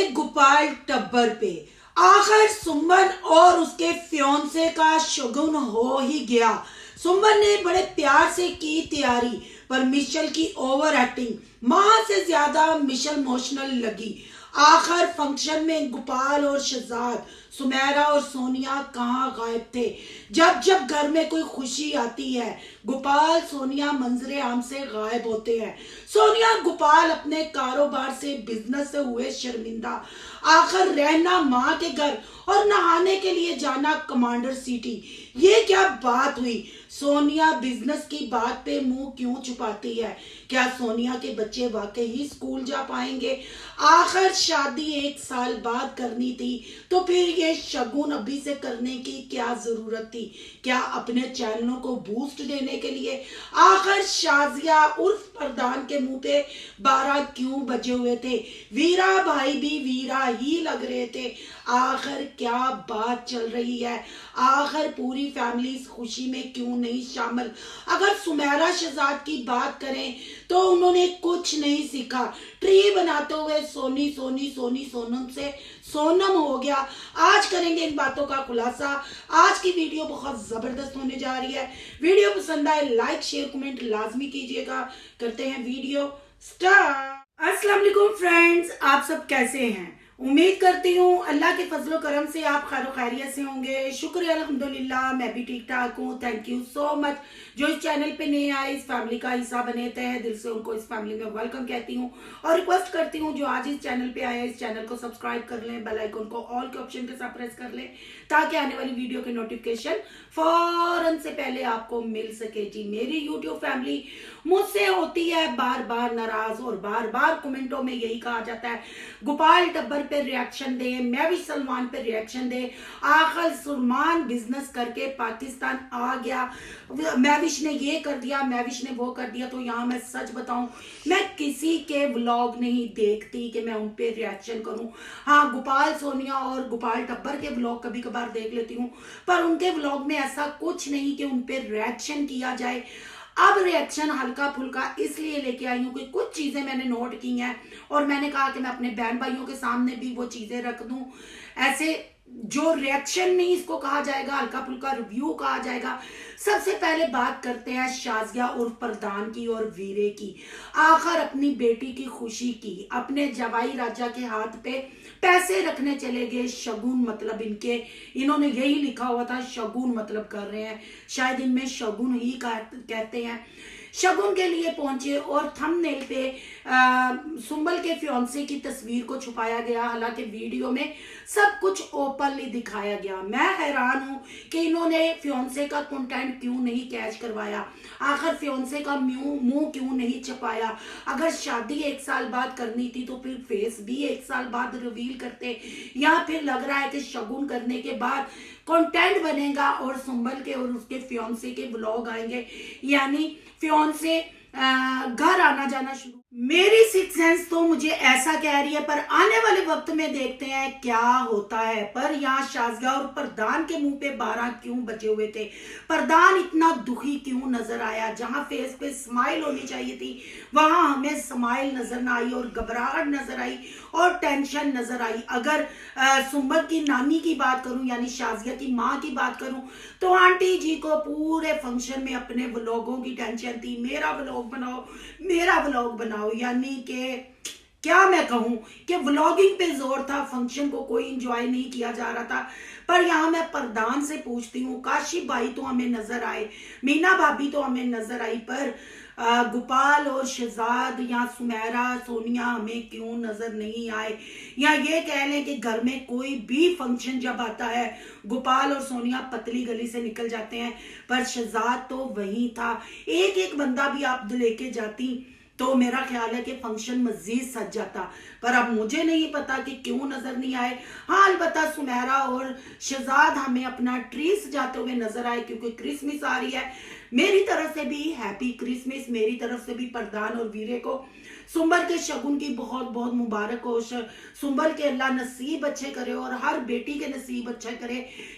थे गोपाल टब्बर पे। आखिर सुमन और उसके फियोंसे का शगुन हो ही गया। सुमन ने बड़े प्यार से की तैयारी, पर मिशेल की ओवर एक्टिंग मां से ज्यादा मिशेल इमोशनल लगी। आखिर फंक्शन में गोपाल और शहजाद, सुमेरा और सोनिया कहाँ गायब थे। जब जब घर में कोई खुशी आती है, गोपाल सोनिया मंजरे आम से गायब होते हैं। सोनिया गोपाल अपने कारोबार से, बिजनेस से हुए शर्मिंदा। आखिर रहना माँ के घर और नहाने के लिए जाना कमांडर सिटी, ये क्या बात हुई। सोनिया बिजनेस की बात पे मुंह क्यों छुपाती है। क्या सोनिया के बच्चे वाकई ही स्कूल जा पाएंगे। आखिर शादी 1 साल बाद करनी थी, तो फिर ये शगुन अभी से करने की क्या जरूरत थी। क्या अपने चैनलों को बूस्ट देने के लिए। आखिर शाजिया उर्फ प्रधान के मुंह पे 12 क्यों बजे हुए थे। वीरा भाई भी वीरा ही लग रहे थे। आखिर क्या बात चल रही है। आखिर पूरी फैमिली इस खुशी में क्यों नहीं शामिल। अगर सुमेरा शहजाद की बात करें तो उन्होंने कुछ नहीं सीखा। ट्री बनाते हुए सोनी सोनी सोनी सोनम से सोनम हो गया। आज करेंगे इन बातों का खुलासा। आज की वीडियो बहुत जबरदस्त होने जा रही है। वीडियो पसंद आए लाइक शेयर कमेंट लाजमी कीजिएगा। करते हैं वीडियो स्टार्ट। अस्सलाम वालेकुम फ्रेंड्स, आप सब कैसे हैं। उम्मीद करती हूँ अल्लाह के फजलो करम से आप खैर खैरियत से होंगे। शुक्र अल्हम्दुलिल्लाह, मैं भी ठीक ठाक हूँ। Thank you so much. जो इस चैनल पे नए आए, इस फैमिली का हिस्सा बने तहे दिल से उनको इस फैमिली में वेलकम कहती हूँ और रिक्वेस्ट करती हूँ जो आज इस चैनल पे आए, इस चैनल को सब्सक्राइब कर लें, बेल आइकन को ऑल के ऑप्शन के साथ प्रेस कर लें, ताकि आने वाली वीडियो के नोटिफिकेशन फौरन से पहले आपको मिल सके। जी, मेरी यूट्यूब फैमिली मुझसे होती है बार बार नाराज और बार बार कमेंटों में यही कहा जाता है गोपाल टब्बर पे रिएक्शन दे, महविश सलमान पे रिएक्शन दे। आखिर सलमान बिजनेस करके पाकिस्तान आ गया, महविश ने ये कर दिया, महविश ने वो कर दिया। तो यहाँ मैं सच बताऊं, मैं किसी के व्लॉग नहीं देखती कि मैं उन पे रिएक्शन करूं। हाँ, गोपाल सोनिया और गोपाल टब्बर के व्लॉग कभी कभार देख लेती हूँ, पर उनके व्लॉग में ऐसा कुछ नहीं कि उन पे रिएक्शन किया जाए। अब रिएक्शन हल्का फुल्का इसलिए लेके आई हूँ कि कुछ चीजें मैंने नोट की हैं और मैंने कहा कि मैं अपने बहन भाइयों के सामने भी वो चीजें रख दूं। ऐसे जो रिएक्शन नहीं इसको कहा जाएगा, हल्का फुल्का रिव्यू कहा जाएगा। सबसे पहले बात करते हैं शाजिया उर्फ प्रधान की और वीरे की। आखिर अपनी बेटी की खुशी की, अपने जवाई राजा के हाथ पे पैसे रखने चले गए। शगुन मतलब इन्होंने यही लिखा हुआ था, शगुन मतलब कर रहे हैं, शायद इनमें शगुन ही कहते हैं। शगुन के लिए पहुंचे और थंबनेल पे सुंबल के फियोंसे की तस्वीर को छुपाया गया। हालांकि वीडियो में सब कुछ ओपनली दिखाया गया। मैं हैरान हूं कि इन्होंने फियोंसे का कंटेंट क्यों नहीं कैच करवाया। आखिर फियोंसे का मुंह क्यों नहीं छुपाया। अगर शादी 1 साल बाद करनी थी तो फिर फेस भी 1 साल बाद रिवील करते। या फिर लग रहा है कि शगुन करने के बाद कंटेंट बनेगा और सुंबल के और उसके फियोंसे के ब्लॉग आएंगे, यानी फियोंसे घर आना जाना शुरू। मेरी सिक्स सेंस तो मुझे ऐसा कह रही है, पर आने वाले वक्त में देखते हैं क्या होता है। पर यहाँ शाजिया और प्रधान के मुंह पे 12 क्यों बजे हुए थे। प्रधान इतना दुखी क्यों नजर आया। जहां फेस पे स्माइल होनी चाहिए थी वहां हमें स्माइल नजर ना आई और घबराहट नजर आई और टेंशन नजर आई। अगर सुंबल की नानी की बात करूं, यानी शाजिया की माँ की बात करूं, तो आंटी जी को पूरे फंक्शन में अपने व्लॉगों की टेंशन थी। मेरा व्लॉग बनाओ, मेरा व्लॉग बनाओ, यानी कि क्या मैं कहूं कि व्लॉगिंग पे जोर था। फंक्शन को कोई एंजॉय नहीं किया जा रहा था। पर यहाँ मैं प्रधान से पूछती हूँ, काशिफ भाई तो हमें नजर आए, मीना भाभी तो हमें नजर आई, पर गोपाल और शहजाद या सुमेरा सोनिया हमें क्यों नजर नहीं आए। या ये कह लें कि घर में कोई भी फंक्शन जब आता है गोपाल और सोनिया पतली गली से निकल जाते हैं, पर शहजाद तो वहीं था। एक एक बंदा भी आप लेके जाती तो मेरा ख्याल है कि फंक्शन मजीद सज जाता। पर अब मुझे नहीं पता कि क्यों नजर नहीं आए। हाँ, अलबत्ता सुमेरा और शहजाद हमें अपना ट्री सजाते हुए नजर आए, क्योंकि क्रिसमस आ रही है। मेरी तरफ से भी हैप्पी क्रिसमस, मेरी तरफ से भी प्रधान और वीरे को सुंबल के शगुन की बहुत बहुत मुबारक हो। सुंबल के अल्लाह नसीब अच्छे करे और हर बेटी के नसीब अच्छे करे,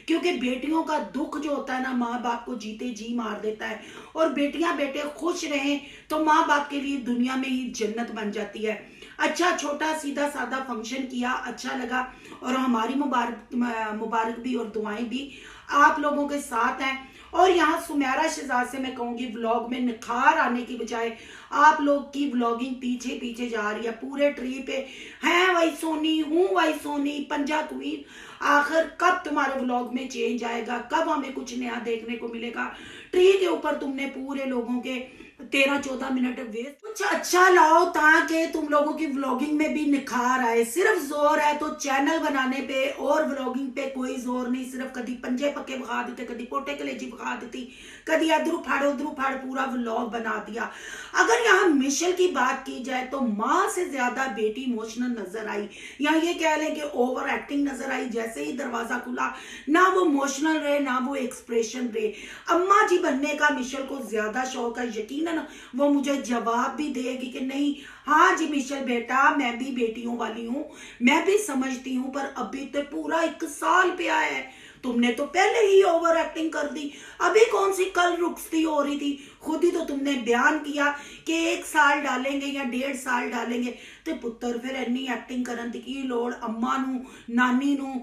क्योंकि बेटियों का दुख जो होता है ना, माँ बाप को जीते जी मार देता है। और बेटियां बेटे खुश रहें तो माँ बाप के लिए दुनिया में ही जन्नत बन जाती है। अच्छा छोटा सीधा सादा फंक्शन किया, अच्छा लगा। और हमारी मुबारक भी और दुआएं भी आप लोगों के साथ हैं। और यहाँ सुमेरा शहजाद से मैं कहूंगी, व्लॉग में निखार आने की बजाय आप लोग की व्लॉगिंग पीछे पीछे जा रही है। पूरे ट्री पे हैं वही सोनी, हूँ वही सोनी, पंजा क्वीन। आखिर कब तुम्हारे व्लॉग में चेंज आएगा, कब हमें कुछ नया देखने को मिलेगा? ट्री के ऊपर तुमने पूरे लोगों के 13-14 मिनट वेस्ट। कुछ अच्छा लाओ ताकि तुम लोगों की व्लॉगिंग में भी निखार आए। सिर्फ जोर है तो चैनल बनाने पे और व्लॉगिंग पे कोई जोर नहीं। सिर्फ कभी पंजे पक्के बखा देते, कभी पोटे कलेजी बखा देती, कभी अदरू फाड़ पूरा व्लॉग बना दिया। अगर यहाँ मिशेल की बात की जाए तो माँ से ज्यादा बेटी इमोशनल नजर आई। यहाँ ये कह लें कि ओवर एक्टिंग नजर आई। जैसे ही दरवाजा खुला, ना वो इमोशनल रहे ना वो एक्सप्रेशन रहे। अम्मा जी बनने का मिशेल को ज्यादा शौक है। यकीनन वो मुझे जवाब भी देगी कि नहीं, हाँ जी मिशेल बेटा, मैं भी बेटियों वाली हूँ, मैं भी समझती हूँ, पर अभी तो पूरा 1 साल पे आया है, तुमने तो पहले ही ओवर एक्टिंग कर दी। अभी कौन सी कल रुखसती हो रही थी? खुद ही तो तुमने बयान किया कि 1 साल डालेंगे या 1.5 साल डालेंगे। तो पुत्र फिर इन्नी एक्टिंग करन दी की लोड़? अम्मा नू, नानी नू,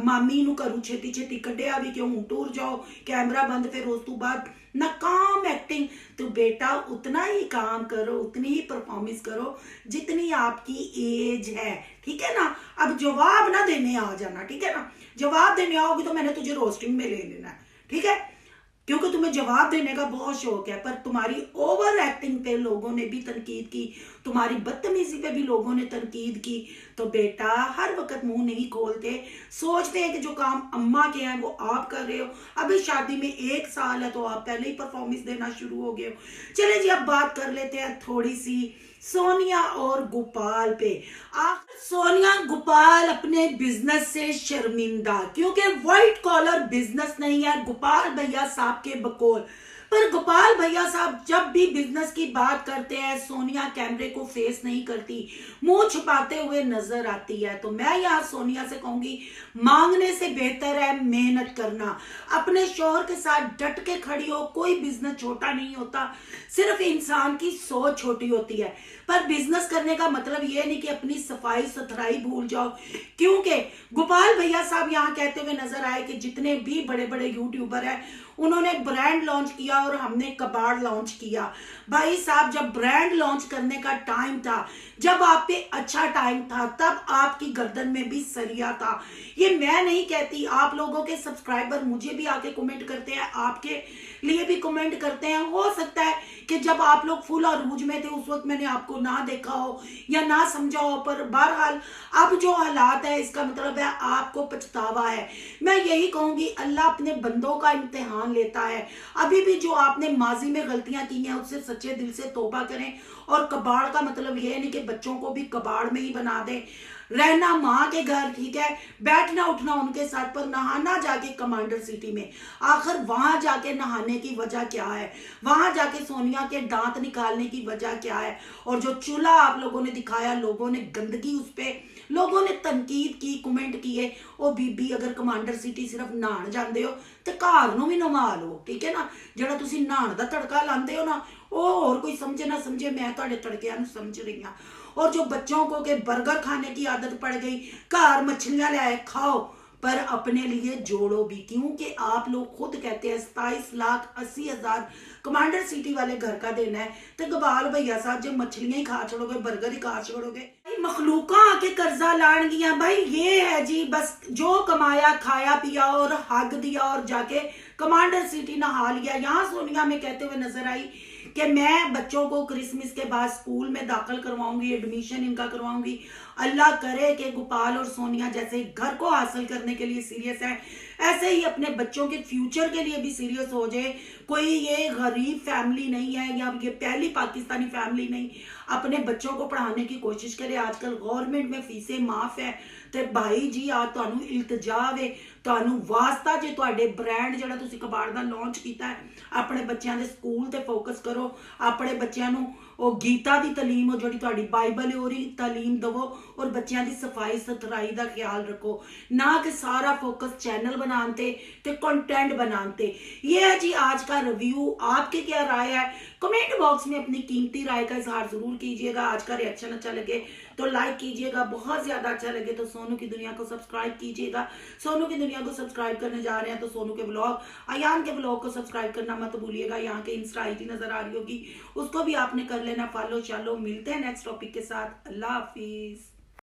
मामी नू घरों छेती छेती कढ़िया भी क्यों? टूर जाओ, कैमरा बंद, फिर उस तो बाद नाकाम एक्टिंग। तो बेटा उतना ही काम करो, उतनी ही परफॉर्मेंस करो जितनी आपकी एज है, ठीक है ना? अब जवाब ना देने आ जाना, ठीक है ना? जवाब देने आओगी तो मैंने तुझे रोस्टिंग में ले लेना है, ठीक है? क्योंकि तुम्हें जवाब देने का बहुत शौक है। पर तुम्हारी ओवर एक्टिंग पे लोगों ने भी तनकीद की, तुम्हारी बदतमीजी पे भी लोगों ने तनकीद की। तो बेटा हर वक्त मुंह नहीं खोलते, सोचते हैं कि जो काम अम्मा के हैं वो आप कर रहे हो। अभी शादी में 1 साल है तो आप पहले ही परफॉर्मेंस देना शुरू हो गए हो। चले जी अब बात कर लेते हैं थोड़ी सी सोनिया और गोपाल पे। आखिर सोनिया गोपाल अपने बिजनेस से शर्मिंदा, क्योंकि व्हाइट कॉलर बिजनेस नहीं है गोपाल भैया साहब के बकौल। पर गोपाल भैया साहब जब भी बिजनेस की बात करते हैं, सोनिया कैमरे को फेस नहीं करती, मुंह छुपाते हुए नजर आती है। तो मैं यहाँ सोनिया से कहूंगी, मांगने से बेहतर है मेहनत करना। अपने शौहर के साथ डट के खड़ी हो। कोई बिजनेस छोटा नहीं होता, सिर्फ इंसान की सोच छोटी होती है। पर बिजनेस करने का मतलब ये नहीं कि अपनी सफाई सुथराई भूल जाओ। क्योंकि गोपाल भैया साहब यहाँ कहते हुए नजर आए कि जितने भी बड़े बड़े यूट्यूबर हैं उन्होंने ब्रांड लॉन्च किया और हमने कबाड़ लॉन्च किया। भाई साहब जब ब्रांड लॉन्च करने का टाइम था, जब आप पे अच्छा टाइम था, तब आपकी गर्दन में भी सरिया था। ये मैं नहीं कहती, आप लोगों के सब्सक्राइबर मुझे भी आके कमेंट करते हैं, आपके लिए भी कमेंट करते हैं। हो सकता है कि जब आप लोग फुल अरूज में थे उस वक्त मैंने आपको ना देखा हो या ना समझा हो, पर बहरहाल अब जो हालात है इसका मतलब है आपको पछतावा है। मैं यही कहूंगी, अल्लाह अपने बंदों का इम्तिहान लेता है। अभी भी जो आपने माजी में गलतियां की हैं उससे सच्चे दिल से तौबा करें। और कबाड़ का मतलब यह नहीं कि बच्चों को भी कबाड़ में ही बना दें। रहना माँ के घर ठीक है, बैठना उठना उनके साथ, पर नहाना जाके कमांडर सिटी में। आखिर वहां जाके नहाने की वजह क्या है? वहां जाके सोनिया के दांत निकालने की वजह क्या है? और जो चूल्हा आप लोगों ने दिखाया, लोगों ने गंदगी उस पे, लोगों ने तनकीद की, कमेंट किए। ओ बीबी अगर कमांडर सिटी सिर्फ नहान जाते हो तो घर नूं भी नवा लो, ठीक है ना? जिहड़ा तुसीं नहान दा तड़का लाते हो ना, वो और कोई समझे ना समझे, मैं तुहाडे तड़किਆਂ नूं समझ रही हाँ। और जो बच्चों को के बर्गर खाने की आदत पड़ गई, घर मछलियां लाए खाओ, पर अपने लिए जोड़ो भी। क्योंकि आप लोग खुद कहते हैं 27,80,000 कमांडर सिटी वाले घर का देना है, तो गोपाल भैया साहब जो मछलियां ही खा छोड़ोगे, बर्गर ही खा छोड़ोगे, मखलूका आके कर्जा लान गया। भाई ये है जी, बस जो कमाया खाया पिया और हक दिया और जाके कमांडर सिटी नहा लिया। यहाँ सोनिया में कहते हुए नजर आई कि मैं बच्चों को क्रिसमस के बाद स्कूल में दाखिल करवाऊंगी, एडमिशन इनका करवाऊंगी। अल्लाह करे कि गोपाल और सोनिया जैसे घर को हासिल करने के लिए सीरियस है, ऐसे ही अपने बच्चों के फ्यूचर के लिए भी सीरियस हो जाए। कोई ये गरीब फैमिली नहीं है या ये पहली पाकिस्तानी फैमिली नहीं, अपने बच्चों को पढ़ाने की कोशिश करे। आजकल गवर्नमेंट में फीसें माफ है। तो भाई जी आ तुहानू इल्तजा वे, तुहानू वास्ता जे तुहाडे ब्रांड जिहड़ा तुसीं कबाड़ दा लॉन्च कीता है, अपने बच्चों के स्कूल ते फोकस करो, अपने बच्चों ਉਹ ਗੀਤਾ ਦੀ ਤਾਲੀਮ ਉਹ ਜਿਹੜੀ ਤੁਹਾਡੀ ਬਾਈਬਲ ਹੈ ਉਹਦੀ ਤਾਲੀਮ ਦਵੋ और ਬੱਚਿਆਂ ਦੀ ਸਫਾਈ ਸੁਥਰਾਈ ਦਾ ਖਿਆਲ रखो, ना कि सारा फोकस चैनल बनाते ते कंटेंट बनाते। ये है जी आज का रिव्यू। आपकी क्या राय है कमेंट बॉक्स में अपनी कीमती राय का इजहार जरूर कीजिएगा। आज का रिएक्शन अच्छा लगे तो लाइक कीजिएगा, बहुत ज्यादा अच्छा लगे तो सोनू की दुनिया को सब्सक्राइब कीजिएगा। सोनू की दुनिया को सब्सक्राइब करने जा रहे हैं तो सोनू के ब्लॉग, अयान के ब्लॉग को सब्सक्राइब करना मत भूलिएगा। यहाँ के इंस्टा आईडी नजर आ रही होगी, उसको भी आपने कर लेना फॉलो। चलो मिलते हैं नेक्स्ट टॉपिक के साथ। अल्लाह हाफिज।